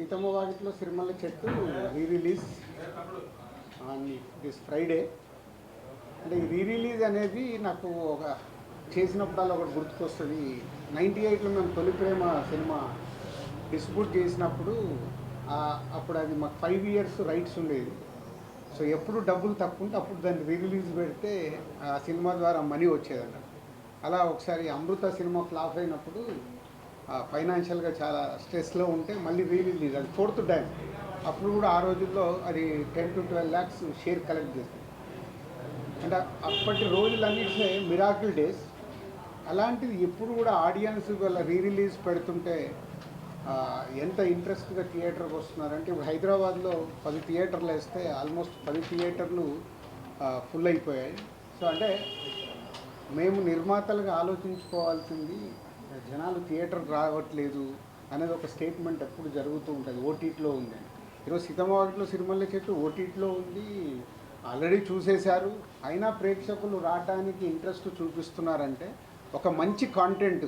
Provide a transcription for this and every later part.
సీతమ్మ వాకిట్లో సిరిమల్ల చెట్టు release on this Friday. అంటే ఈ రిలీజ్ అనేది నాకు ఒక చేసినప్పుడల్లా ఒకటి గుర్తుకొస్తుంది. 98లో మేము తొలి ప్రేమ సినిమా డిస్ట్రిబ్యూట్ చేసినప్పుడు అప్పుడు అది మాకు 5 years రైట్స్ ఉండేది. సో ఎప్పుడు డబ్బులు తక్కువ ఉంటే అప్పుడు దాన్ని రిలీజ్ పెడితే ఆ సినిమా ద్వారా మనీ వచ్చేదన్నమాట. అలా ఒకసారి అమృత సినిమా ఫ్లాప్ అయినప్పుడు ఫైనాన్షియల్గా చాలా స్ట్రెస్లో ఉంటే మళ్ళీ రిలీజ్, అది 4th టైం. అప్పుడు కూడా ఆ రోజుల్లో అది 10 to 12 lakhs షేర్ కలెక్ట్ చేస్తుంది. అంటే అప్పటి రోజులన్నింటినీ మిరాకిల్ డేస్. అలాంటిది ఎప్పుడు కూడా ఆడియన్స్ వాళ్ళ రిలీజ్ పెడుతుంటే ఎంత ఇంట్రెస్ట్గా థియేటర్కి వస్తున్నారంటే, ఇప్పుడు హైదరాబాద్లో 10 థియేటర్లు వేస్తే ఆల్మోస్ట్ 10 థియేటర్లు ఫుల్ అయిపోయాయి. సో అంటే మేము నిర్మాతలుగా ఆలోచించుకోవాల్సింది, జనాలు థియేటర్కి రావట్లేదు అనేది ఒక స్టేట్మెంట్ ఎప్పుడు జరుగుతూ ఉంటుంది. ఓటీటీలో ఉంది. ఈరోజు సీతమ్మ వాకిట్లో సిరిమల్ల చెట్టు ఓటీటీలో ఉంది, ఆల్రెడీ చూసేశారు. అయినా ప్రేక్షకులు రావడానికి ఇంట్రెస్ట్ చూపిస్తున్నారంటే ఒక మంచి కాంటెంట్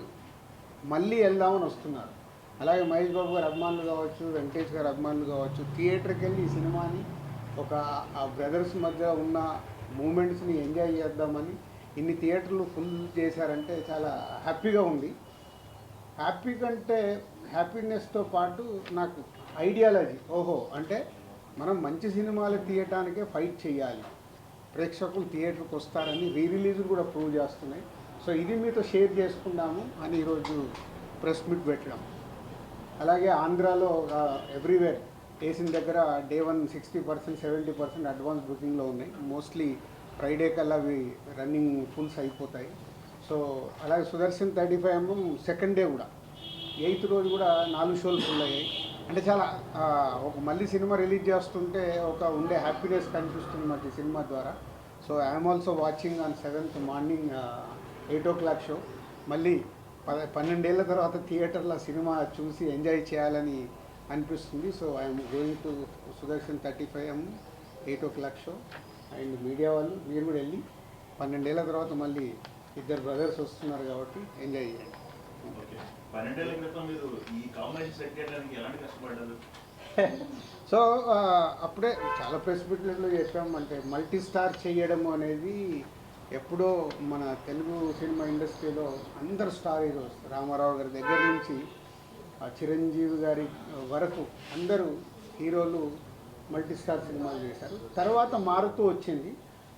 మళ్ళీ వెళ్దామని వస్తున్నారు. అలాగే మహేష్ బాబు గారు అభిమానులు కావచ్చు, వెంకటేష్ గారు అభిమానులు కావచ్చు, థియేటర్కి వెళ్ళి ఈ సినిమాని ఒక ఆ బ్రదర్స్ మధ్య ఉన్న మూమెంట్స్ని ఎంజాయ్ చేద్దామని ఇన్ని థియేటర్లు ఫుల్ చేశారంటే చాలా హ్యాపీగా ఉంది. హ్యాపీ కంటే హ్యాపీనెస్తో పాటు నాకు ఐడియాలజీ, ఓహో అంటే మనం మంచి సినిమాలు తీయటానికే ఫైట్ చేయాలి, ప్రేక్షకులు థియేటర్కి వస్తారని రిలీజులు కూడా ప్రూవ్ చేస్తున్నాయి. సో ఇది మీతో షేర్ చేసుకుందాము అని ఈరోజు ప్రెస్ మీట్ పెట్టడం. అలాగే ఆంధ్రాలో ఎవ్రీవేర్ వేసిన దగ్గర డే 1 60%, 70% అడ్వాన్స్ బుకింగ్లో ఉన్నాయి. మోస్ట్లీ ఫ్రైడే కల్లా అవి రన్నింగ్ ఫుల్స్ అయిపోతాయి. సో అలాగే సుదర్శన్ 35mm సెకండ్ డే కూడా 8th రోజు కూడా 4 షోలు ఫుల్ అయ్యాయి. అంటే చాలా ఒక మళ్ళీ సినిమా రిలీజ్ చేస్తుంటే ఒక ఉండే హ్యాపీనెస్ కనిపిస్తుంది మాకు ఈ సినిమా ద్వారా. So I'm also watching on 7th morning 8 o'clock show. మళ్ళీ 12 ఏళ్ల తర్వాత థియేటర్లో సినిమా చూసి ఎంజాయ్ చేయాలని అనిపిస్తుంది. So I'm going to Sudarshan 35mm 8 o'clock show. And media వాళ్ళు మీరు కూడా వెళ్ళి 12 ఏళ్ల తర్వాత మళ్ళీ ఇద్దరు బ్రదర్స్ వస్తున్నారు కాబట్టి ఎంజాయ్ చేయండి. 12 ఏళ్ల క్రితం మీరు ఈ కాంబినేషన్ సెట్ చేయడానికి ఎలాంటి కష్టపడ్డారు? సో అప్పుడే చాలా ప్రెస్ మీట్లలో చెప్పామంటే మల్టీ స్టార్ చేయడం అనేది ఎప్పుడో మన తెలుగు సినిమా ఇండస్ట్రీలో అందరు స్టార్ హీరోస్, రామారావు గారి దగ్గర నుంచి చిరంజీవి గారి వరకు అందరూ హీరోలు మల్టీ స్టార్ సినిమాలు చేశారు. తర్వాత మారుతూ వచ్చింది.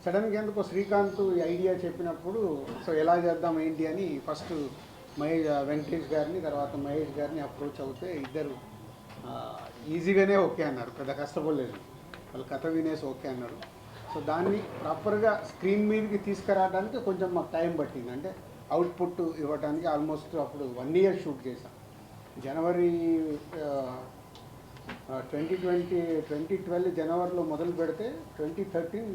సడన్గా ఎందుకో శ్రీకాంత్ ఈ ఐడియా చెప్పినప్పుడు సో ఎలా చేద్దాం ఏంటి అని ఫస్ట్ వెంకటేష్ గారిని, తర్వాత మహేష్ గారిని అప్రోచ్ అవుతే ఇద్దరు ఈజీగానే ఓకే అన్నారు, పెద్ద కష్టపడలేదు. వాళ్ళు కథ వినేసి ఓకే అన్నారు. సో దాన్ని ప్రాపర్గా స్క్రీన్ మీదకి తీసుకురావడానికి కొంచెం మాకు టైం పట్టింది. అంటే అవుట్పుట్ ఇవ్వడానికి ఆల్మోస్ట్ అప్పుడు 1 year షూట్ చేశాం. జనవరి 2012 జనవరిలో మొదలు పెడితే 2013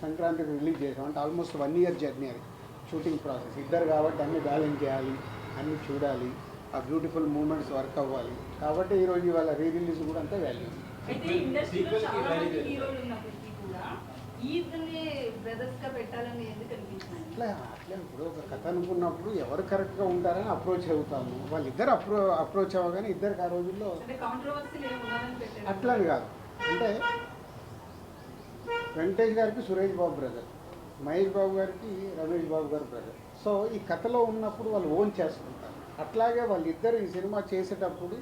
సంక్రాంతికి రిలీజ్ చేసాం. అంటే ఆల్మోస్ట్ 1 year జర్నీ అది షూటింగ్ ప్రాసెస్. ఇద్దరు కాబట్టి అన్నీ బ్యాలెన్స్ చేయాలి, అన్నీ చూడాలి, ఆ బ్యూటిఫుల్ మూమెంట్స్ వర్క్ అవ్వాలి. కాబట్టి ఈరోజు ఇవాళ రిలీజ్ కూడా అంతే వాల్యూ. అట్లా ఇప్పుడు ఒక కథ అనుకున్నప్పుడు ఎవరు కరెక్ట్గా ఉంటారని అప్రోచ్ అవుతాము. వాళ్ళిద్దరు అప్రోచ్ అవ్వగానే ఇద్దరికి ఆ రోజుల్లో అట్లని కాదు. అంటే వెంకటేష్ గారికి సురేష్ బాబు బ్రదర్, మహేష్ బాబు గారికి రమేష్ బాబు గారు బ్రదర్. సో ఈ కథలో ఉన్నప్పుడు వాళ్ళు ఓన్ చేసుకుంటారు. అట్లాగే వాళ్ళిద్దరు ఈ సినిమా చేసేటప్పుడు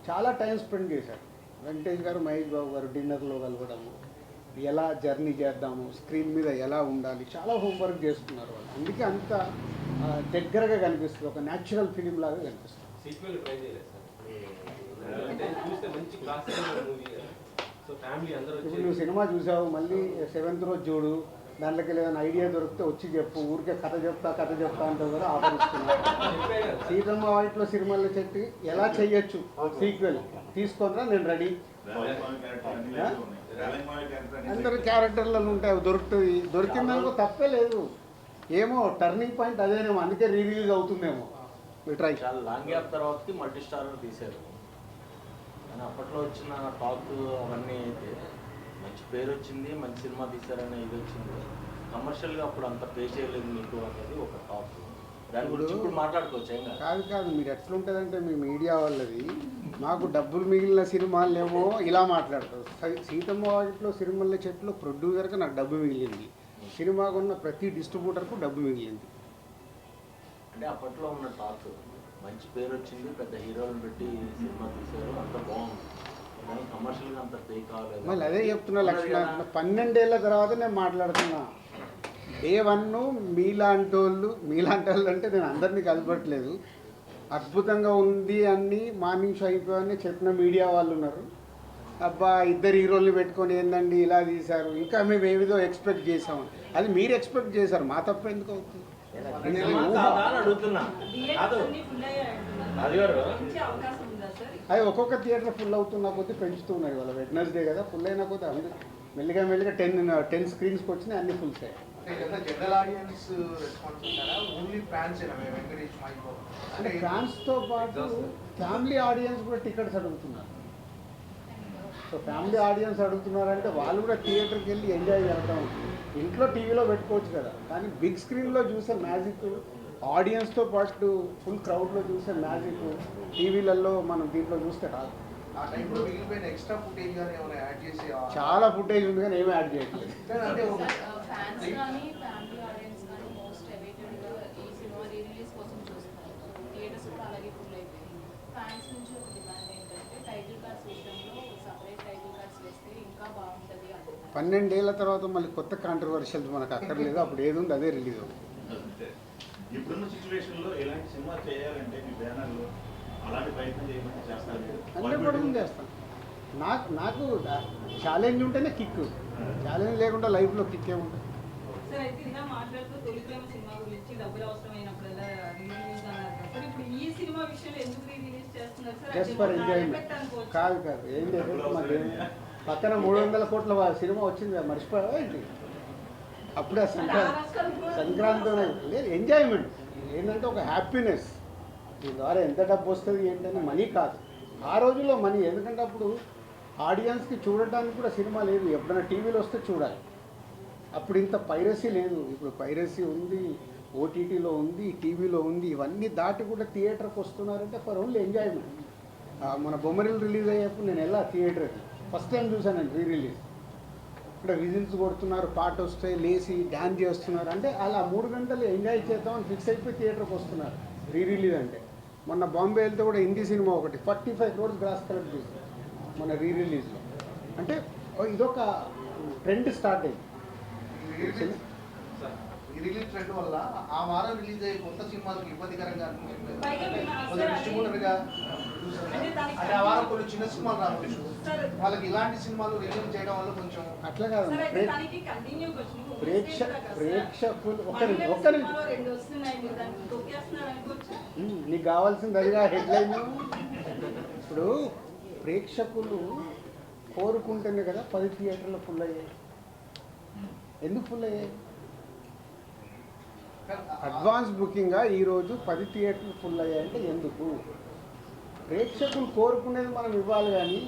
చాలా టైం స్పెండ్ చేశారు. వెంకటేష్ గారు మహేష్ బాబు గారు డిన్నర్లో కలవడము, ఎలా జర్నీ చేద్దాము, స్క్రీన్ మీద ఎలా ఉండాలి, చాలా హోంవర్క్ చేసుకున్నారు వాళ్ళు. అందుకే అంత దగ్గరగా కనిపిస్తుంది, ఒక న్యాచురల్ ఫిలిం లాగా కనిపిస్తుంది. ఇప్పుడు నువ్వు సినిమా చూసావు, మళ్ళీ 7th రోజు చూడు, దాంట్లోకి ఏదైనా ఐడియా దొరికితే వచ్చి చెప్పు. ఊరికే కథ చెప్తా అంటే కూడా ఆఫరిస్తున్నా. సీతమ్మ వాకిట్లో సిరిమల్ల చెట్టు ఎలా చెయ్యొచ్చు సీక్వెల్ తీసుకుందా, నేను రెడీ. అందరు క్యారెక్టర్లలో ఉంటాయి, అవి దొరుకుతుంది. దొరికిందనుకో తప్పే లేదు. ఏమో టర్నింగ్ పాయింట్ అదేనేమో, అందుకే రిలీజ్ అవుతుందేమో. ట్రై చాలా లాంగ్ గ్యాప్ తర్వాతకి మల్టీ స్టార్ తీశారు. కానీ అప్పట్లో వచ్చిన టాక్ అవన్నీ అయితే మంచి పేరు వచ్చింది, మంచి సినిమా తీశారనే ఇది వచ్చింది. కమర్షియల్గా అప్పుడు అంత పే చేయలేదు మీకు అనేది ఒక టాక్. దాని గురించి ఇప్పుడు మాట్లాడుకోవచ్చు. కాదు మీరు ఎట్లుంటుందంటే మీ మీడియా వాళ్ళది మాకు డబ్బులు మిగిలిన సినిమాలేమో ఇలా మాట్లాడతారు. సీతమ్మ వాకిట్లో సిరిమల్ల చెట్లు ప్రొడ్యూసర్కి నాకు డబ్బు మిగిలింది, సినిమాకు ఉన్న ప్రతి డిస్ట్రిబ్యూటర్కు డబ్బు మిగిలింది. అంటే అప్పట్లో ఉన్న టాక్ మంచి పేరు వచ్చింది, పెద్ద హీరోలను పెట్టి సినిమా తీశారు, అంత బాగుంది. కానీ కమర్షియల్గా అంత ఫేక్ కావాలి. మళ్ళీ అదే చెప్తున్నా లక్ష్మణ, 12 ఏళ్ళ తర్వాత నేను మాట్లాడుతున్నా. డే 1 మీలాంటి వాళ్ళు అంటే నేను అందరినీ కలపట్లేదు, అద్భుతంగా ఉంది అని మార్నింగ్ షో అయిపోయాయని చెప్పిన మీడియా వాళ్ళు ఉన్నారు. అబ్బా 2 హీరోల్ని పెట్టుకొని ఏందండి ఇలా తీశారు, ఇంకా మేము ఏదో ఎక్స్పెక్ట్ చేసాము. అది మీరు ఎక్స్పెక్ట్ చేశారు, మా తప్ప ఎందుకు అవుతుంది? అడుగుతున్నా అది ఒక్కొక్క థియేటర్ ఫుల్ అవుతున్న కొద్దీ పెంచుతూ ఉన్నారు. ఇవాళ వెడ్నెస్డే కదా, ఫుల్ అయిన కొద్దీ అందరూ మెల్లిగా 10 స్క్రీన్స్కి వచ్చినాయి, అన్ని ఫుల్స్ అయ్యాయి. జనరల్ ఆడియన్స్ రెస్పాన్స్ ఉంటారా? ఓన్లీ ఫ్యాన్స్ వెంకటేష్ మైకో అంటే ఫ్యాన్స్తో పాటు ఫ్యామిలీ ఆడియన్స్ కూడా టికెట్స్ అడుగుతున్నారు. సో ఫ్యామిలీ ఆడియన్స్ అడుగుతున్నారంటే వాళ్ళు కూడా థియేటర్కి వెళ్ళి ఎంజాయ్ చేద్దాం. ఇంట్లో టీవీలో పెట్టుకోవచ్చు కదా, కానీ బిగ్ స్క్రీన్లో చూసే మ్యాజిక్, ఆడియన్స్తో పాటు ఫుల్ క్రౌడ్లో చూసే మ్యాజిక్ టీవీలలో మనం దీంట్లో చూస్తే రాదు. ఆ టైంలో మిగిలిపోయిన ఎక్స్ట్రా ఫుటేజ్ కానీ ఏమైనా యాడ్ చేసి చాలా ఫుటేజ్ ఉంది కానీ ఏమీ యాడ్ చేయట్లేదు. అంటే ఫ్యాన్స్ కానీ ఫ్యామిలీ ఆడియన్స్ కానీ మోస్ట్ అవైటెడ్గా ఈ సినిమా రిలీజ్ కోసం చూస్తున్నారు. థియేటర్స్ కూడా అలాగే ఫుల్ అయిపోయింది. ఫ్యాన్స్ నుంచి ఒక డిమాండ్ ఏంటంటే టైటిల్ కార్డ్స్ విషయంలో సపరేట్ టైటిల్ కార్డ్స్ వేస్తే ఇంకా బాగుంటుంది అంటున్నారు. 12 ఏళ్ల తర్వాత మళ్ళీ కొత్త కాంట్రవర్షియల్స్ మనకు అక్కర్లేదు, అప్పుడు ఏది ఉంది అదే రిలీజ్ అవుతుంది. ఇప్పుడున్న సిచ్యువేషన్లో ఎలాంటి సినిమా చేయాలంటే మీ బ్యానర్లో అలాంటి ప్రయత్నం చేయమంటే చేస్తారు? 100% చేస్తాను. నాకు ఛాలెంజ్ ఉంటేనే కిక్, ఛాలెంజ్ లేకుండా లైఫ్లో కిక్ ఏముంటుంది. సార్ అయితే ఇలా మాట్లాడుతూ తొలి ప్రేమ సినిమా గురించి డబ్బులు అవసరమైనప్పుడల్లా రిలీజ్ అన్నారు సార్. ఇప్పుడు ఈ సినిమా విషయంలో ఎందుకు రిలీజ్ చేస్తున్నారు సార్? Just for enjoyment. కాదు ఏం లేదు, మరి పక్కన 300 కోట్ల సినిమా వచ్చింది కదా, మర్చిపోయావా ఏంటి? అప్పుడే సంక్రాంతి లేదు, ఎంజాయ్మెంట్ ఏంటంటే ఒక హ్యాపీనెస్. దీని ద్వారా ఎంత డబ్బు వస్తుంది ఏంటంటే మనీ కాదు, ఆ రోజుల్లో మనీ. ఎందుకంటే అప్పుడు ఆడియన్స్కి చూడటానికి కూడా సినిమా లేదు, ఎప్పుడైనా టీవీలో వస్తే చూడాలి. అప్పుడు ఇంత పైరసీ లేదు, ఇప్పుడు పైరసీ ఉంది, ఓటీటీలో ఉంది, టీవీలో ఉంది. ఇవన్నీ దాటి కూడా థియేటర్కి వస్తున్నారంటే ఫర్ ఓన్లీ ఎంజాయ్మెంట్. మన బొమ్మరిల్ రిలీజ్ అయ్యేప్పుడు నేను వెళ్ళా థియేటర్కి, ఫస్ట్ టైం చూశానండి రీ రిలీజ్. ఇక్కడ విజిల్స్ కొడుతున్నారు, పాట వస్తే లేచి డ్యాన్స్ చేస్తున్నారు. అంటే అలా 3 గంటలు ఎంజాయ్ చేద్దామని ఫిక్స్ అయిపోయి థియేటర్కి వస్తున్నారు రీ రిలీజ్ అంటే. మొన్న బాంబే వెళ్తే కూడా హిందీ సినిమా ఒకటి 45 crores గ్రాస్ కలెక్ట్ చేసింది మన రీ రిలీజ్లో. అంటే ఇదొక ట్రెండ్ స్టార్ట్ అయింది. ఈ రిలీజ్ ట్రెండ్ వల్ల ఆ వారం రిలీజ్ అయ్యే కొత్త సినిమాలకు ఇబ్బందికరంగా డిస్ట్రిబ్యూటర్గా అంటే ఆ వారం కొన్ని చిన్న సినిమాలు రావచ్చు, వాళ్ళకి ఇలాంటి సినిమాలు రిలీజ్ చేయడం వల్ల కొంచెం అట్లా కాదు. ప్రేక్షకులు నీకు కావాల్సింది అదిగా హెడ్లైన్. ఇప్పుడు ప్రేక్షకులు కోరుకుంటేనే కదా 10 థియేటర్లు ఫుల్ అయ్యాయి. ఎందుకు ఫుల్ అయ్యాయి? అడ్వాన్స్ బుకింగ్గా ఈరోజు 10 థియేటర్లు ఫుల్ అయ్యాయంటే ఎందుకు? ప్రేక్షకులు కోరుకునేది మనం ఇవ్వాలి, కానీ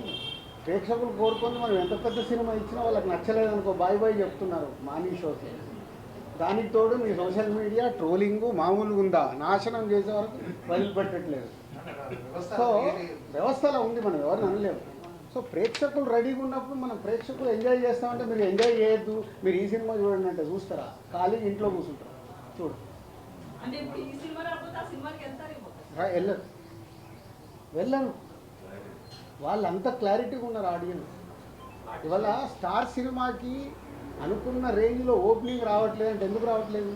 ప్రేక్షకులు కోరుకుని మనం ఎంత పెద్ద సినిమా ఇచ్చినా వాళ్ళకి నచ్చలేదనుకో బాయ్ బాయ్ చెప్తున్నారు మార్నింగ్ షోకి. దానికి తోడు మీ సోషల్ మీడియా ట్రోలింగు మామూలుగా ఉందా, నాశనం చేసే వరకు వదిలిపెట్టట్లేదు. సో వ్యవస్థలో ఉంది, మనం ఎవరిని అనలేము. సో ప్రేక్షకులు రెడీగా ఉన్నప్పుడు మనం ప్రేక్షకులు ఎంజాయ్ చేస్తామంటే మీరు ఎంజాయ్ చేయొద్దు, మీరు ఈ సినిమా చూడండి అంటే చూస్తారా? ఖాళీగా ఇంట్లో కూర్చుంటారు, చూడు. వెళ్ళను, వాళ్ళు అంత క్లారిటీగా ఉన్నారు ఆడియన్స్. ఇవాళ స్టార్ సినిమాకి అనుకున్న రేంజ్లో ఓపెనింగ్ రావట్లేదు అంటే ఎందుకు రావట్లేదు?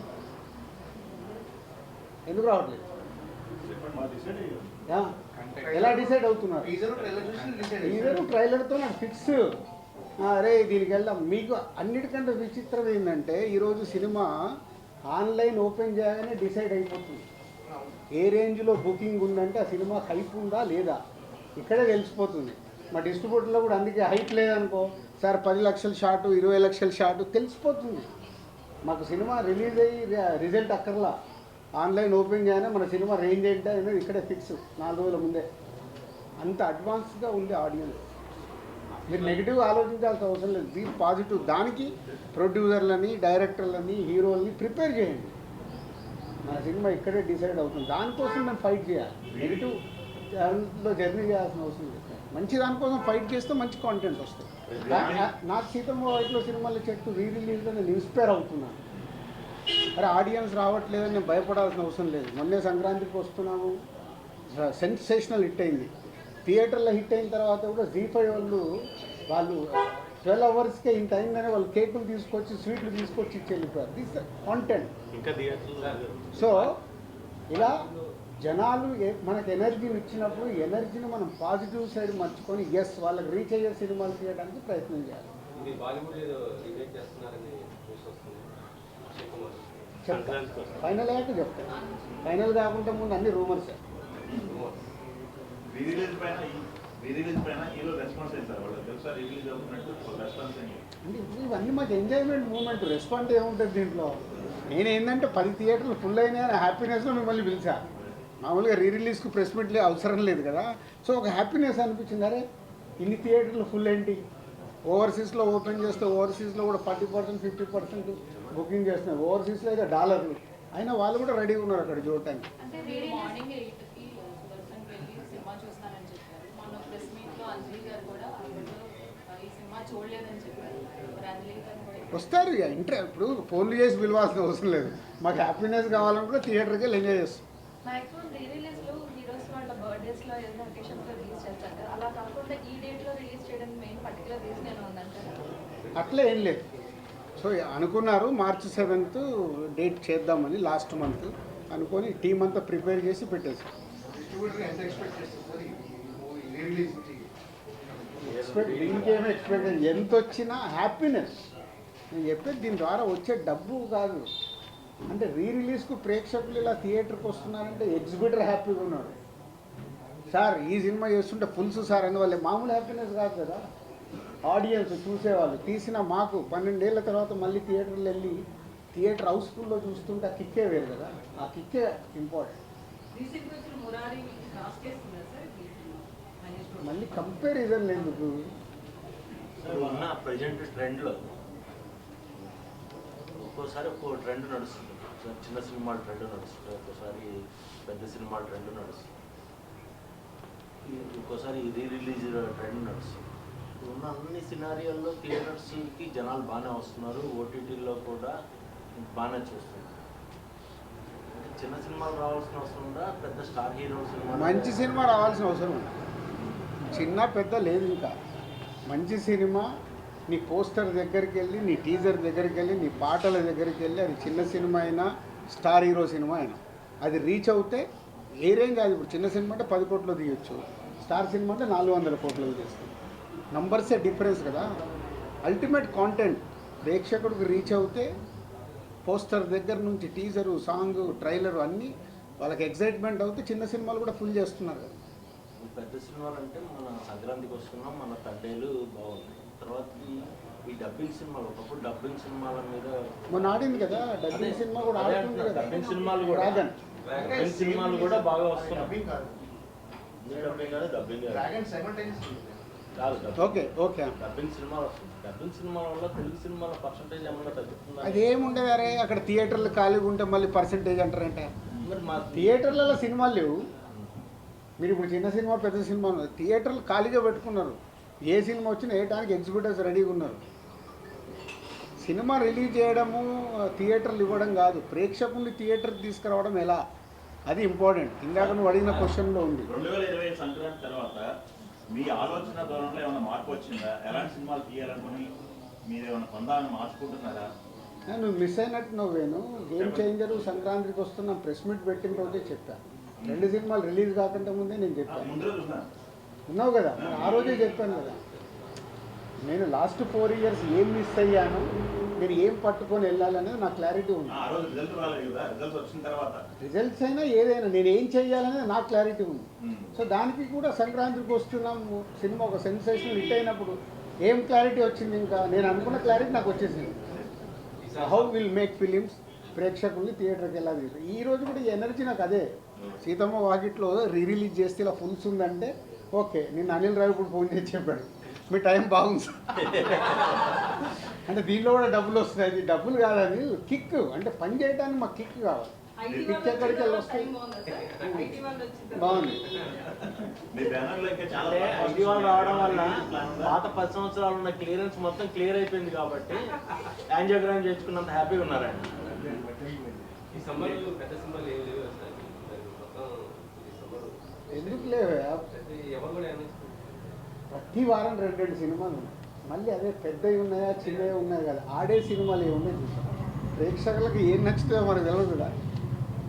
ఎలా డిసైడ్ అవుతున్నారు? టీజరు ట్రైలర్తో నాకు ఫిక్స్, అరే దీనికి వెళ్దాం. మీకు అన్నిటికంటే విచిత్రం ఏంటంటే ఈరోజు సినిమా ఆన్లైన్ ఓపెన్ చేయగానే డిసైడ్ అయిపోతుంది. ఏ రేంజ్లో బుకింగ్ ఉందంటే ఆ సినిమా హైప్ ఉందా లేదా ఇక్కడే తెలిసిపోతుంది. మా డిస్ట్రిబ్యూటర్లో కూడా అందుకే హైప్ లేదనుకో, సార్ 10 లక్షల షాటు 20 లక్షల షాటు తెలిసిపోతుంది. మాకు సినిమా రిలీజ్ అయ్యి రిజల్ట్ అక్కర్లా, ఆన్లైన్ ఓపెన్ చేయగానే మన సినిమా రేంజ్ ఏంటి అనేది ఇక్కడే ఫిక్స్ 4 రోజుల ముందే. అంత అడ్వాన్స్గా ఉంది ఆడియన్స్. మీరు నెగిటివ్ ఆలోచించాల్సిన అవసరం లేదు, బీ పాజిటివ్. దానికి ప్రొడ్యూసర్లని, డైరెక్టర్లని, హీరోలని ప్రిపేర్ చేయండి. మన సినిమా ఇక్కడే డిసైడ్ అవుతుంది, దానికోసం మేము ఫైట్ చేయాలి. నెగిటివ్ దాంట్లో జర్నీ చేయాల్సిన అవసరం లేదు. మంచి దానికోసం ఫైట్ చేస్తే మంచి కాంటెంట్ వస్తుంది. నాకు సీతమ్మ వాకిట్లో సినిమాల చెట్టు రిలీజ్లో నేను ఇన్స్పైర్ అవుతున్నాను. అరే ఆడియన్స్ రావట్లేదని నేను భయపడాల్సిన అవసరం లేదు. మొన్నే సంక్రాంతికి వస్తున్నాము, సెన్సేషనల్ హిట్ అయింది. థియేటర్లో హిట్ అయిన తర్వాత కూడా Z5 వాళ్ళు 12 అవర్స్కే ఇంత అయిందని వాళ్ళు కేకులు తీసుకొచ్చి స్వీట్లు తీసుకొచ్చి ఇచ్చి వెళ్ళిపోయారు. This content. ఇంకా థియేటర్లో సో ఇలా జనాలు మనకు ఎనర్జీని ఇచ్చినప్పుడు ఎనర్జీని మనం పాజిటివ్ సైడ్ మర్చుకొని ఎస్ వాళ్ళకి రీచ్ అయ్యే సినిమాలు తీయడానికి ప్రయత్నం చేయాలి. ఇది బాలీవుడ్ ఏదో రీమేక్ చేస్తున్నారని న్యూస్ వస్తుంది. చెప్తాను, ఫైనల్ అయ్యాక చెప్తాను. ఫైనల్ కాకుండా ముందు అన్ని రూమర్స్. రీరిలీజ్ పైన హీరో రెస్పాన్స్ అయింది సార్. వాళ్ళు తెలుసా రిలీజ్ అవుతున్నట్టు రెస్పాన్స్ అయింది. అంటే ఇవన్నీ మాకు ఎంజాయ్మెంట్ మూమెంట్. రెస్పాన్స్ ఏముంటుంది దీంట్లో? నేను ఏంటంటే 10 థియేటర్లు ఫుల్ అయినాయని హ్యాపీనెస్లో మిమ్మల్ని పిలిచా. మామూలుగా రీరిలీజ్కి ప్రెస్ మీట్లు అవసరం లేదు కదా. సో ఒక హ్యాపీనెస్ అనిపించింది. అరే ఇన్ని థియేటర్లు ఫుల్ ఏంటి, ఓవర్సీస్లో ఓపెన్ చేస్తే ఓవర్సీస్లో కూడా 40% 50% బుకింగ్ చేస్తున్నారు. ఓవర్సీస్లో అయితే $. అయినా వాళ్ళు కూడా రెడీగా ఉన్నారు అక్కడ చూడటానికి. అంటే మార్నింగ్ 8కి సుదర్శన్కి వెళ్ళి సినిమా చూస్తానని చెప్పారు. మన ప్రెస్ మీట్లో అంజలి గారు కూడా ఈ సినిమా చూడలేదని చెప్పారు. మరి అంజలి గారు కూడా వస్తారు ఇక ఇప్పుడు ఫోన్లు చేసి పిలవాల్సిన అవసరం లేదు. మాకు హ్యాపీనెస్ కావాలనుకుంటే థియేటర్కి వెళ్ళి ఎంజాయ్ చేస్తాం. మ్యాక్సిమం రిలీజ్లో హీరోస్ వాళ్ళ బర్త్డేస్లో ఏదైనా అకేషన్స్లో రిలీజ్ చేస్తారు కదా, అలా కాకుండా ఈ డేట్లో రిలీజ్ చేయడానికి మెయిన్ పర్టికులర్ రీజన్ ఏమైనా ఉందంటారా? అట్లా ఏం లేదు. సో అనుకున్నారు March 7th డేట్ చేద్దామని లాస్ట్ మంత్ అనుకొని టీం అంతా ప్రిపేర్ చేసి పెట్టేసాం. డిస్ట్రిబ్యూటర్ ఎంత ఎక్స్పెక్ట్ చేస్తారు సార్ ఈ మూవీ రిలీజ్ నుంచి? దీనికేమో ఎక్స్పెక్ట్ ఎంత వచ్చినా హ్యాపీనెస్. నేను చెప్పేది దీని ద్వారా వచ్చే డబ్బు కాదు. అంటే రిలీజ్కు ప్రేక్షకులు ఇలా థియేటర్కి వస్తున్నారంటే ఎగ్జిబిటర్ హ్యాపీగా ఉన్నాడు. సార్ ఈ సినిమా చేస్తుంటే ఫుల్స్ సార్ అని వాళ్ళే మామూలు హ్యాపీనెస్ కాదు కదా. ఆడియన్స్ చూసేవాళ్ళు తీసిన మాకు 12 ఏళ్ల తర్వాత మళ్ళీ థియేటర్లు వెళ్ళి థియేటర్ హౌస్ఫుల్లో చూస్తుంటే ఆ కిక్కే వేరు కదా. ఆ కిక్కే ఇంపార్టెంట్. రీసెంట్గా వచ్చిన మురారి కాస్ట్ చేస్తున్నారు సార్ ఇది మహేష్ బాబు. మళ్ళీ కంపారిజన్ ఎందుకు? ఉన్న ప్రజెంట్ ట్రెండ్లో ఒక్కోసారి ఒక్కో ట్రెండ్ నడుస్తుంది. చిన్న సినిమాల ట్రెండ్ నడుస్తుంది, ఒక్కోసారి పెద్ద సినిమాల ట్రెండ్ నడుస్తుంది, ఒక్కోసారి రిలీజ్ ట్రెండ్ నడుస్తుంది. ఉన్న అన్ని సినారియోల్లో థియేటర్స్కి జనాలు బాగానే వస్తున్నారు, ఓటీటీలో కూడా బాగానే చూస్తున్నారు. చిన్న సినిమాలు రావాల్సిన అవసరం ఉందా, పెద్ద స్టార్ హీరో సినిమా మంచి సినిమా రావాల్సిన అవసరం ఉంది. చిన్న పెద్ద లేదు. ఇంకా మంచి సినిమా నీ పోస్టర్ దగ్గరికి వెళ్ళి, నీ టీజర్ దగ్గరికి వెళ్ళి, నీ పాటల దగ్గరికి వెళ్ళి, అది చిన్న సినిమా అయినా స్టార్ హీరో సినిమా అయినా అది రీచ్ అవుతే ఏ రేంజ్ అది. ఇప్పుడు చిన్న సినిమా అంటే 10 కోట్లు తీయొచ్చు, స్టార్ సినిమా అంటే 400 కోట్లు తీస్తుంది. నంబర్సే డిఫరెన్స్ కదా. అల్టిమేట్ కాంటెంట్ ప్రేక్షకుడికి రీచ్ అవుతే పోస్టర్ దగ్గర నుంచి టీజరు, సాంగ్, ట్రైలరు అన్నీ వాళ్ళకి ఎగ్జైట్మెంట్ అవుతే చిన్న సినిమాలు కూడా ఫుల్ చేస్తున్నారు కదా. పెద్ద సినిమాలు అంటే మన సంక్రాంతికి వస్తున్నాం, మన తండ్రులు బాగున్నాయి. తర్వాత ఈ డబ్బింగ్ సినిమాలు, ఒకప్పుడు డబ్బింగ్ సినిమాల మీద మొన్న ఆడింది కదా డబ్బింగ్ సినిమా కూడా ఆడుతుంది కదా. డబ్బింగ్ సినిమాలు కూడా డ్రాగన్ డబ్బింగ్ సినిమాలు కూడా బాగా వస్తున్నాయి. డబ్బింగ్ కాదు, డబ్బింగ్ కాదు, డబ్బింగ్ కాదు. డ్రాగన్ సైమల్టేనియస్ కాదు ఓకే ఓకే. డబ్బింగ్ సినిమాలు వస్తుంది. డబ్బింగ్ సినిమాల వల్ల తెలుగు సినిమాల పర్సంటేజ్ ఏమన్నా తగ్గుతుందా? అదేముండదు. అరే అక్కడ థియేటర్లు ఖాళీగా ఉంటే మళ్ళీ పర్సంటేజ్ అంటారంటే మరి మా థియేటర్లలో సినిమాలు లేవు. మీరు ఇప్పుడు చిన్న సినిమా పెద్ద సినిమా థియేటర్లు ఖాళీగా పెట్టుకున్నారు. ఏ సినిమా వచ్చినా వేయడానికి ఎగ్జిబిటర్స్ రెడీగా ఉన్నారు. సినిమా రిలీజ్ చేయడము, థియేటర్లు ఇవ్వడం కాదు, ప్రేక్షకుల్ని థియేటర్కి తీసుకురావడం ఎలా, అది ఇంపార్టెంట్. ఇందాక నువ్వు అడిగిన క్వశ్చన్లో ఉంది. 2020 సంక్రాంతి తర్వాత మీ ఆలోచన ధోరణిలో ఏమైనా మార్పు వచ్చిందా? ఎలాంటి సినిమాలు తీయాలనుకుని మీరు ఏమైనా పొందాలని మార్చుకుంటున్నారా? నువ్వు మిస్ అయినట్టు నువ్వేను. గేమ్ చేంజరు సంక్రాంతికి వస్తున్న ప్రెస్ మీట్ పెట్టిన రోజే చెప్పాను. 2 సినిమాలు రిలీజ్ కాకుండా ముందే నేను చెప్పాను. ముందు రోజు ఉన్నా ఉన్నావు కదా, మరి ఆ రోజే చెప్పాను కదా. నేను లాస్ట్ 4 years ఏం మిస్ అయ్యాను, నేను ఏం పట్టుకొని వెళ్ళాలనేది నాకు క్లారిటీ ఉంది. ఆ రోజు రిజల్ట్ రాలేదు కదా, రిజల్ట్స్ వచ్చిన తర్వాత రిజల్ట్స్ అయినా ఏదైనా నేను ఏం చేయాలనేది నాకు క్లారిటీ ఉంది. సో దానికి కూడా సంక్రాంతికి వస్తున్నాము సినిమా ఒక సెన్సేషన్ హిట్ అయినప్పుడు ఏం క్లారిటీ వచ్చింది? ఇంకా నేను అనుకున్న క్లారిటీ నాకు వచ్చేసింది. హౌ విల్ మేక్ ఫిలిమ్స్, ప్రేక్షకుల్ని థియేటర్కి ఎలా తీసు. ఈ రోజు కూడా ఈ ఎనర్జీ నాకు అదే. సీతమ్మ వాకిట్లో రిలీజ్ చేస్తే ఇలా ఫుల్స్ ఉందంటే ఓకే. నిన్న అనిల్ రావిపూడి ఫోన్ చేసి చెప్పాడు, మీ టైం బాగుంది అంటే దీనిలో కూడా డబ్బులు వస్తున్నాయి. డబ్బులు కాదని కిక్, అంటే పని చేయడానికి మాకు కిక్ కావాలి. ఐటీ పిక్ ఎక్కడికి వెళ్ళి వాళ్ళు వస్తాయి? టైం బాగుందా సార్? ఐటీ వాళ్ళు వచ్చిన బాగుంది. మీ బ్యానర్లో ఇంకా చాలా అంటే ఐటీ వాళ్ళు రావడం వల్ల పాత 10 సంవత్సరాలు ఉన్న క్లియరెన్స్ మొత్తం క్లియర్ అయిపోయింది కాబట్టి యాంజియోగ్రామ్ చేసుకున్నంత హ్యాపీగా ఉన్నారండి. ఈ సమ్మర్ పెద్ద సింబల్ ఏం లేవు సార్ మొత్తం ఈ సమ్మర్ ఎందుకు లేవే ఎవరు కూడా ఏమైనా ప్రతి వారం 2 సినిమాలు ఉన్నాయి. మళ్ళీ అదే పెద్దవి ఉన్నాయా చిన్నవి ఉన్నాయి కదా, ఆడే సినిమాలు ఏమున్నాయి చూసాం. ప్రేక్షకులకు ఏం నచ్చుతుందో మనకు తెలియదు కదా.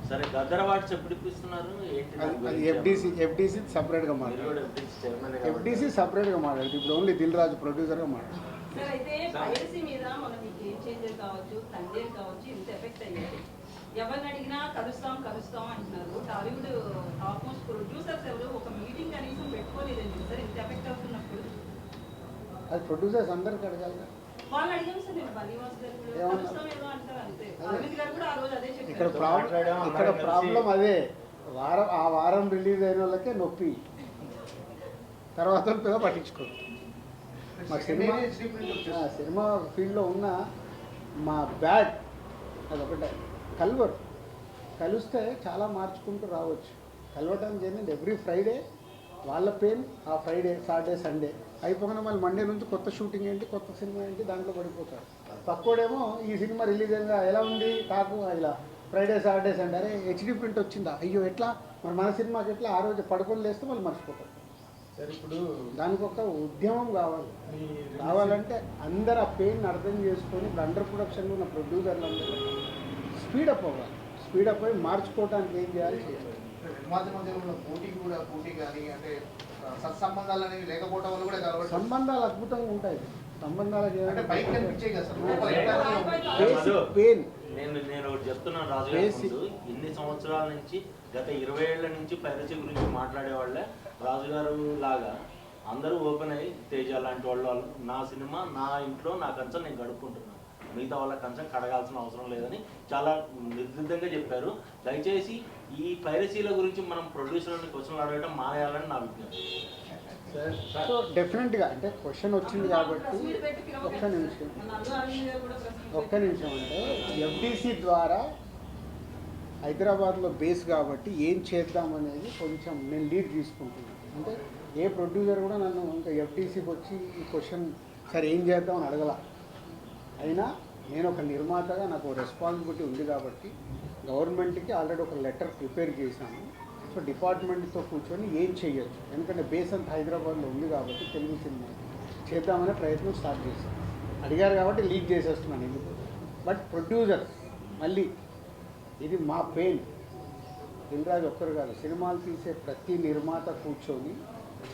సరే గద్దర్ అవార్డ్స్ ఎప్పుడు ఇప్పిస్తున్నారు ఏంటి దాని అది గురించి? ఎఫ్డీసీ సపరేట్గా మీరు మాట్లాడు. కూడా FDC చైర్మన్ కాబట్టి. ఎఫ్డీసీ సపరేట్గా మాట్లాడు. ఇప్పుడు ఓన్లీ దిల్ రాజు ప్రొడ్యూసర్గా మాట్లాడు. సార్ అయితే పైరసీ మీద మన మీకు ఏం చేంజర్ కావచ్చు తండ్రి కావచ్చు ఇంత ఎఫెక్ట్ అయ్యాయి. ఎవరిని అడిగినా కలుస్తాం అంటున్నారు. టాలీవుడ్ టాప్ మోస్ట్ ప్రొడ్యూసర్స్ ఎవరు ఒక మీటింగ్ కనీసం పెట్టుకోలేదండి సార్ ఇంత ఎఫెక్ట్ అవుతున్నప్పుడు. అది ప్రొడ్యూసర్స్ అందరికి అడగాలి కదా. వాళ్ళు అడిగాం సార్ నేను బలీవాస్ గారు కూడా ఏమన్నారు? కలుస్తాం ఏదో అంటారు అంతే. అరవింద్ గారు కూడా ఆ రోజు అదే ఇక్కడ చెప్పారు. ఇక్కడ ప్రాబ్లం అదే. ఆ వారం రిలీజ్ అయిన వాళ్ళకే నొప్పి, తర్వాత పెద్ద పట్టించుకోరు. మా సినిమా ఫీల్డ్లో ఉన్న మా బ్యాడ్ అదొకటే. కలిస్తే చాలా మార్చుకుంటూ రావచ్చు. కలవటానికి ఏంటంటే ఎవ్రీ ఫ్రైడే వాళ్ళ పెయిన్, ఆ ఫ్రైడే సాటర్డే సండే అయిపోగానే మళ్ళీ మండే నుంచి కొత్త షూటింగ్ ఏంటి, కొత్త సినిమా ఏంటి, దాంట్లో పడిపోతారు. పక్కోడేమో ఈ సినిమా రిలీజ్ అయిందా, ఎలా ఉంది టాకు, ఇలా ఫ్రైడే సాటర్డే సండే, అరే హెచ్డీ ప్రింట్ వచ్చిందా, అయ్యో ఎట్లా మరి మన సినిమాకి ఎట్లా, ఆ రోజు పడుకొని లేస్తే వాళ్ళు మర్చిపోతారు. సార్ ఇప్పుడు దానికి ఒక ఉద్యమం కావాలంటే అందరు ఆ పెయిన్ అర్థం చేసుకొని ఇప్పుడు అండర్ ప్రొడక్షన్లో ఉన్న ప్రొడ్యూసర్లు అందరూ స్పీడప్ అవ్వాలి. స్పీడప్ అయ్యి మార్చుకోవడానికి ఏం చేయాలి చేయాలి. మధ్యలో ఉన్న పోటీ కానీ అంటే సత్సంబంధాలు అనేవి లేకపోవడం వల్ల కూడా కలవడం. సంబంధాలు అద్భుతంగా ఉంటాయి. సంబంధాలకు అంటే బయట కనిపించే కదా సార్, లోపల బేసిక్ పెయిన్. నేను ఒకటి చెప్తున్నాను రాజు గారి ముందు. ఇన్ని సంవత్సరాల నుంచి గత 20 ఏళ్ల నుంచి పైరసీ గురించి మాట్లాడేవాళ్ళే రాజుగారు లాగా అందరూ ఓపెన్ అయ్యి తేజ లాంటి వాళ్ళు నా సినిమా నా ఇంట్లో నా కంచం నేను గడుపుకుంటున్నాను, మిగతా వాళ్ళ కంచం కడగాల్సిన అవసరం లేదని చాలా నిర్దిష్టంగా చెప్పారు. దయచేసి ఈ పైరసీల గురించి మనం ప్రొడ్యూసర్ని క్వశ్చన్లు అడగడం మానేయాలని నా విజ్ఞప్తి. సో డెఫినెట్గా అంటే క్వశ్చన్ వచ్చింది కాబట్టి ఒక్క నిమిషం అంటే ఎఫ్డీసీ ద్వారా హైదరాబాద్లో బేస్ కాబట్టి ఏం చేద్దామనేది కొంచెం నేను లీడ్ తీసుకుంటున్నాను. అంటే ఏ ప్రొడ్యూసర్ కూడా నన్ను ఇంకా ఎఫ్డీసీకి వచ్చి ఈ క్వశ్చన్ సరే ఏం చేద్దామని అడగల. అయినా నేను ఒక నిర్మాతగా నాకు రెస్పాన్సిబిలిటీ ఉంది కాబట్టి గవర్నమెంట్కి ఆల్రెడీ ఒక లెటర్ ప్రిపేర్ చేశాను. సో డిపార్ట్మెంట్తో కూర్చొని ఏం చేయొచ్చు, ఎందుకంటే బేస్ అంతా హైదరాబాద్లో ఉంది కాబట్టి తెలుగు సినిమా చేద్దామనే ప్రయత్నం స్టార్ట్ చేశాను. అడిగారు కాబట్టి లీడ్ చేసేస్తున్నాను ఎందుకు. బట్ ప్రొడ్యూసర్ మళ్ళీ ఇది మా పెయిన్. దిల్రాజు ఒక్కరు కాదు, సినిమాలు తీసే ప్రతి నిర్మాత కూర్చొని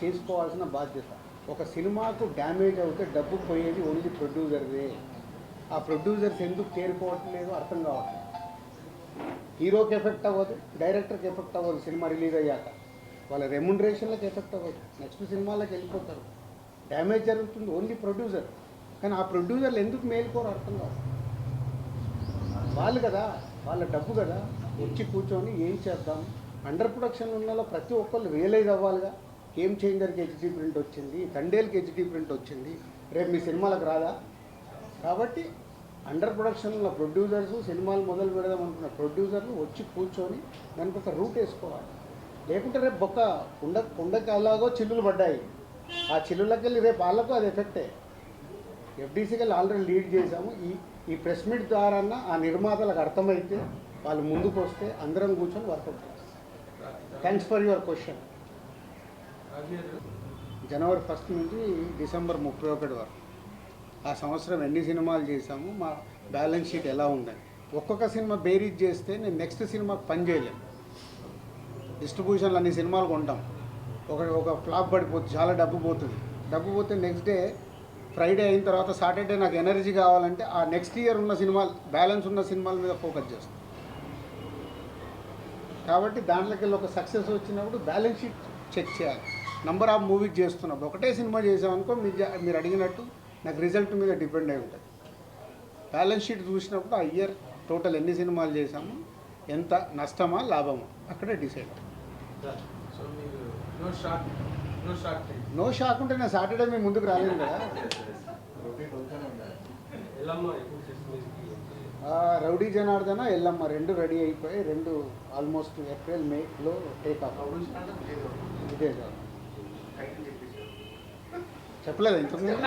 చేసుకోవాల్సిన బాధ్యత. ఒక సినిమాకు డ్యామేజ్ అవుతే డబ్బు పోయేది ఓన్లీ ప్రొడ్యూసర్దే. ఆ ప్రొడ్యూసర్స్ ఎందుకు తేరుకోవట్లేదు అర్థం కావట్లేదు. హీరోకి ఎఫెక్ట్ అవ్వదు, డైరెక్టర్కి ఎఫెక్ట్ అవ్వదు. సినిమా రిలీజ్ అయ్యాక వాళ్ళ రెమ్యునరేషన్లకు ఎఫెక్ట్ అవ్వదు, నెక్స్ట్ సినిమాలకు వెళ్ళిపోతారు. డ్యామేజ్ జరుగుతుంది ఓన్లీ ప్రొడ్యూసర్. కానీ ఆ ప్రొడ్యూసర్లు ఎందుకు మేలుకోరు అర్థం కాదు. వాళ్ళు కదా, వాళ్ళ డబ్బు కదా, వచ్చి కూర్చొని ఏం చేద్దాం. అండర్ ప్రొడక్షన్ ఉన్న ప్రతి ఒక్కళ్ళు రియలైజ్ అవ్వాలిగా. గేమ్ చేంజర్కి హెచ్డీ ప్రింట్ వచ్చింది, తండేల్కి హెచ్డీ ప్రింట్ వచ్చింది, రేపు మీ సినిమాలకు రాదా? కాబట్టి అండర్ ప్రొడక్షన్లో ప్రొడ్యూసర్స్, సినిమాలు మొదలు పెడదాం అనుకున్న ప్రొడ్యూసర్లు వచ్చి కూర్చొని దానికి ఒక రూట్ వేసుకోవాలి. లేకుంటే రేపు కుండకి అలాగో చిల్లులు పడ్డాయి, ఆ చిల్లులకి వెళ్ళి రేపు వాళ్ళకు అది ఎఫెక్టే. ఎఫ్డీసీకి వెళ్ళి ఆల్రెడీ లీడ్ చేశాము. ఈ ప్రెస్ మీట్ ద్వారా ఆ నిర్మాతలకు అర్థమైతే వాళ్ళు ముందుకు వస్తే అందరం కూర్చొని వర్కౌట్ చేస్తాం. Thanks for your question. జనవరి 1 నుంచి డిసెంబర్ 31 వరకు ఆ సంవత్సరం ఎన్ని సినిమాలు చేశాము, మా బ్యాలెన్స్ షీట్ ఎలా ఉందని ఒక్కొక్క సినిమా బేరీజ్ చేస్తే నేను నెక్స్ట్ సినిమాకి పని చేయలేను. డిస్ట్రిబ్యూషన్లు అన్ని సినిమాలు కొంటాం, ఒక ఫ్లాప్ పడిపోతుంది, చాలా డబ్బు పోతుంది. డబ్బు పోతే నెక్స్ట్ డే ఫ్రైడే అయిన తర్వాత సాటర్డే నాకు ఎనర్జీ కావాలంటే ఆ నెక్స్ట్ ఇయర్ ఉన్న సినిమాలు, బ్యాలెన్స్ ఉన్న సినిమాల మీద ఫోకస్ చేస్తాం. కాబట్టి దాంట్లోకి వెళ్ళి ఒక సక్సెస్ వచ్చినప్పుడు బ్యాలెన్స్ షీట్ చెక్ చేయాలి. నంబర్ ఆఫ్ మూవీస్ చేస్తున్నప్పుడు ఒకటే సినిమా చేసామనుకో మీరు అడిగినట్టు నాకు రిజల్ట్ మీద డిపెండ్ అయి ఉంటుంది. బ్యాలెన్స్ షీట్ చూసినప్పుడు ఆ ఇయర్ టోటల్ ఎన్ని సినిమాలు చేసాము, ఎంత నష్టమా లాభమా అక్కడే డిసైడ్ అవుతుంది. నో షాక్ ఉంటే నేను సాటర్డే మీ ముందుకు రాలేను కదా. రౌడీ జనార్దన ఎల్లమ్మ రెండు రెడీ అయిపోయి రెండు ఆల్మోస్ట్ ఏప్రిల్ మేలో టేక్ ఆఫ్. ఇదే కాదు చెప్పలేదు ఇంతకుముందు.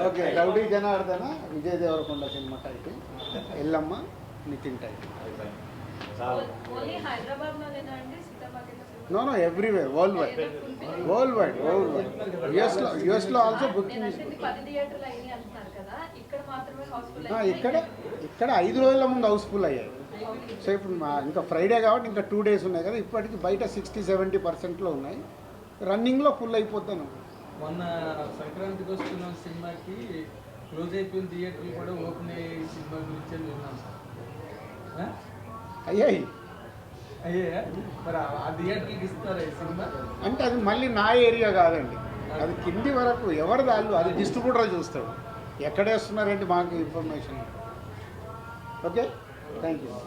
Okay, rowdy Janardhana Vijay Deverakonda cinema title, Yellamma Nithiin title. Only హైదరాబాద్లోనేనా అండి సీతామార్కెట్? No everywhere, worldwide. యుఎస్లో ఆల్సో బుకింగ్. నేను అంటే 10 థియేటర్లు అయినాయి అంటున్నారు కదా, ఇక్కడ మాత్రమే హౌస్ఫుల్ ఇక్కడ 5 రోజుల ముందు హౌస్ఫుల్ అయ్యాయి. సో ఇప్పుడు ఇంకా ఫ్రైడే కాబట్టి ఇంకా 2 days ఉన్నాయి కదా, ఇప్పటికి బయట 60-70%లో ఉన్నాయి, రన్నింగ్లో ఫుల్ అయిపోతాను. మొన్న సంక్రాంతికి వస్తున్న సినిమాకి క్లోజ్ అయిపోయిన థియేటర్లు కూడా ఓపెన్ అయ్యే సినిమా గురించి విన్నాం సార్. అయ్యాయి మరి ఆ థియేటర్కి ఇస్తారా ఈ సినిమా? అంటే అది మళ్ళీ నా ఏరియా కాదండి, అది కింది వరకు ఎవరి దాళ్ళు అది డిస్ట్రిబ్యూటర్ చూస్తాడు, ఎక్కడ వేస్తున్నారంటే మాకు ఇన్ఫర్మేషన్. Okay, thank you.